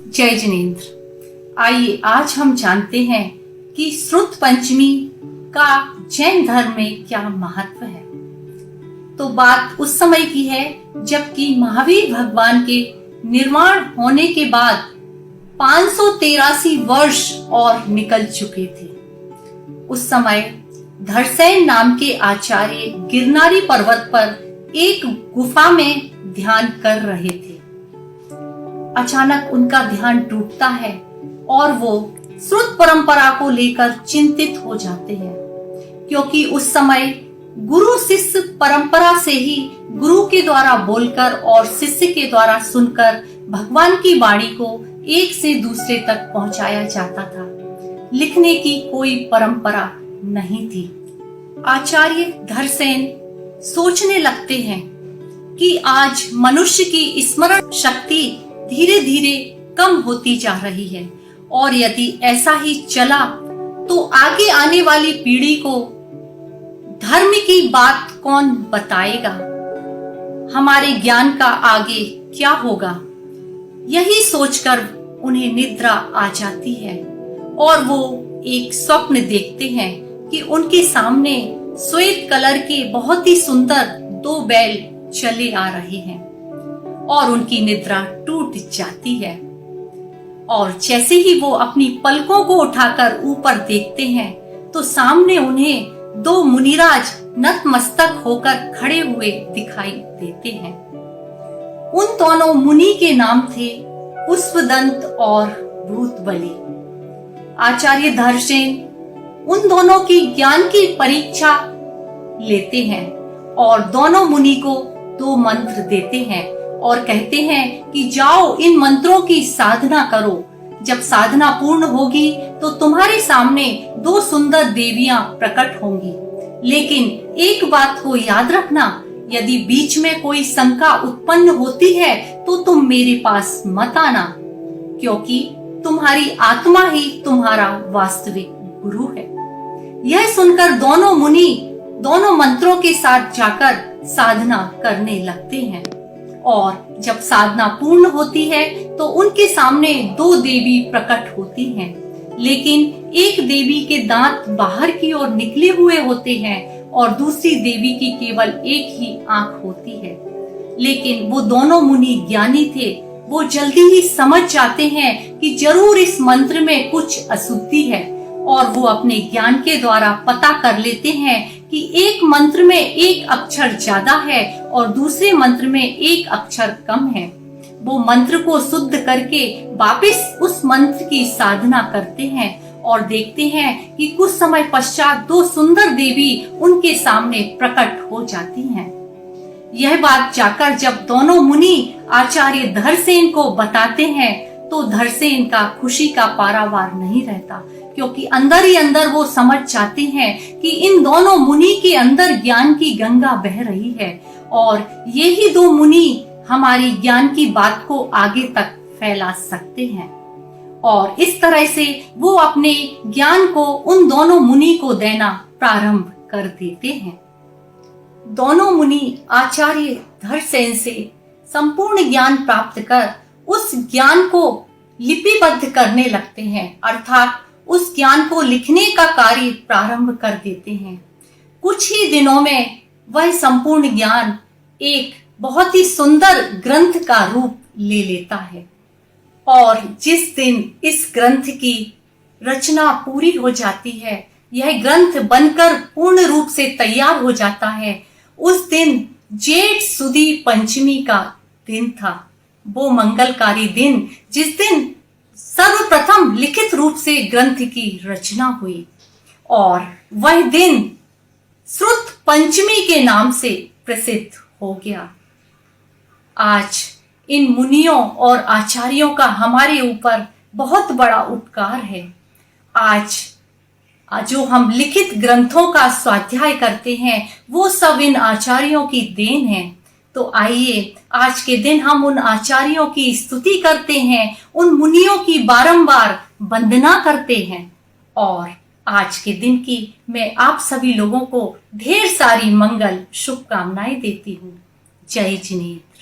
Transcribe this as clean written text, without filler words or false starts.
जय जिनेंद्र। आइए आज हम जानते हैं कि श्रुत पंचमी का जैन धर्म में क्या महत्व है। तो बात उस समय की है जबकि महावीर भगवान के निर्माण होने के बाद 583 वर्ष और निकल चुके थे। उस समय धरसेन नाम के आचार्य गिरनारी पर्वत पर एक गुफा में ध्यान कर रहे थे। अचानक उनका ध्यान टूटता है और वो श्रुत परंपरा को लेकर चिंतित हो जाते हैं, क्योंकि उस समय गुरु शिष्य परंपरा से ही गुरु के द्वारा बोलकर और शिष्य के द्वारा सुनकर भगवान की वाणी को एक से दूसरे तक पहुंचाया जाता था। लिखने की कोई परंपरा नहीं थी। आचार्य धरसेन सोचने लगते हैं कि आज मनुष्य की स्मरण शक्ति धीरे धीरे कम होती जा रही है और यदि ऐसा ही चला तो आगे आने वाली पीढ़ी को धर्म की बात कौन बताएगा, हमारे ज्ञान का आगे क्या होगा। यही सोचकर उन्हें निद्रा आ जाती है और वो एक स्वप्न देखते हैं कि उनके सामने श्वेत कलर के बहुत ही सुंदर 2 बैल चले आ रहे हैं और उनकी निद्रा टूट जाती है। और जैसे ही वो अपनी पलकों को उठाकर ऊपर देखते हैं तो सामने उन्हें 2 मुनिराज नतमस्तक होकर खड़े हुए दिखाई देते हैं। उन दोनों मुनि के नाम थे पुष्पदंत और भूतबली। आचार्य धरसेन उन दोनों की ज्ञान की परीक्षा लेते हैं और दोनों मुनि को 2 मंत्र देते हैं और कहते हैं कि जाओ इन मंत्रों की साधना करो। जब साधना पूर्ण होगी तो तुम्हारे सामने 2 सुंदर देवियां प्रकट होंगी। लेकिन एक बात को याद रखना, यदि बीच में कोई शंका उत्पन्न होती है तो तुम मेरे पास मत आना, क्योंकि तुम्हारी आत्मा ही तुम्हारा वास्तविक गुरु है। यह सुनकर दोनों मुनि दोनों मंत्रों के साथ जाकर साधना करने लगते हैं और जब साधना पूर्ण होती है तो उनके सामने 2 देवी प्रकट होती हैं। लेकिन एक देवी के दांत बाहर की ओर निकले हुए होते हैं और दूसरी देवी की केवल एक ही आंख होती है। लेकिन वो दोनों मुनि ज्ञानी थे, वो जल्दी ही समझ जाते हैं कि जरूर इस मंत्र में कुछ अशुद्धि है और वो अपने ज्ञान के द्वारा पता कर लेते हैं कि एक मंत्र में एक अक्षर ज्यादा है और दूसरे मंत्र में एक अक्षर कम है। वो मंत्र को शुद्ध करके वापस उस मंत्र की साधना करते हैं और देखते हैं कि कुछ समय पश्चात 2 सुंदर देवी उनके सामने प्रकट हो जाती हैं। यह बात जाकर जब दोनों मुनि आचार्य धरसेन को बताते हैं तो धरसेन का खुशी का पारावार नहीं रहता, क्योंकि अंदर ही अंदर वो समझ जाते हैं कि इन दोनों मुनि के अंदर ज्ञान की गंगा बह रही है और ये ही 2 मुनि हमारी ज्ञान की बात को आगे तक फैला सकते हैं। और इस तरह से वो अपने ज्ञान को उन दोनों मुनि को देना प्रारंभ कर देते हैं। दोनों मुनि आचार्य धरसेन से संपूर्ण ज्ञान प्राप्त कर उस ज्ञान को लिपिबद्ध करने लगते हैं, अर्थात उस ज्ञान को लिखने का कार्य प्रारंभ कर देते हैं। कुछ ही दिनों में वह संपूर्ण ज्ञान एक बहुत ही सुंदर ग्रंथ का रूप ले लेता है और जिस दिन इस ग्रंथ की रचना पूरी हो जाती है, यह ग्रंथ बनकर पूर्ण रूप से तैयार हो जाता है, उस दिन जेठ सुदी पंचमी का दिन था। वो मंगलकारी दिन जिस दिन सर्वप्रथम लिखित रूप से ग्रंथ की रचना हुई और वह दिन श्रुत पंचमी के नाम से प्रसिद्ध हो गया। आज इन मुनियों और आचार्यों का हमारे ऊपर बहुत बड़ा उपकार है। आज जो हम लिखित ग्रंथों का स्वाध्याय करते हैं वो सब इन आचार्यों की देन है। तो आइए आज के दिन हम उन आचार्यों की स्तुति करते हैं, उन मुनियों की बारंबार वंदना करते हैं और आज के दिन की मैं आप सभी लोगों को ढेर सारी मंगल शुभकामनाएं देती हूँ। जय जिनेंद्र।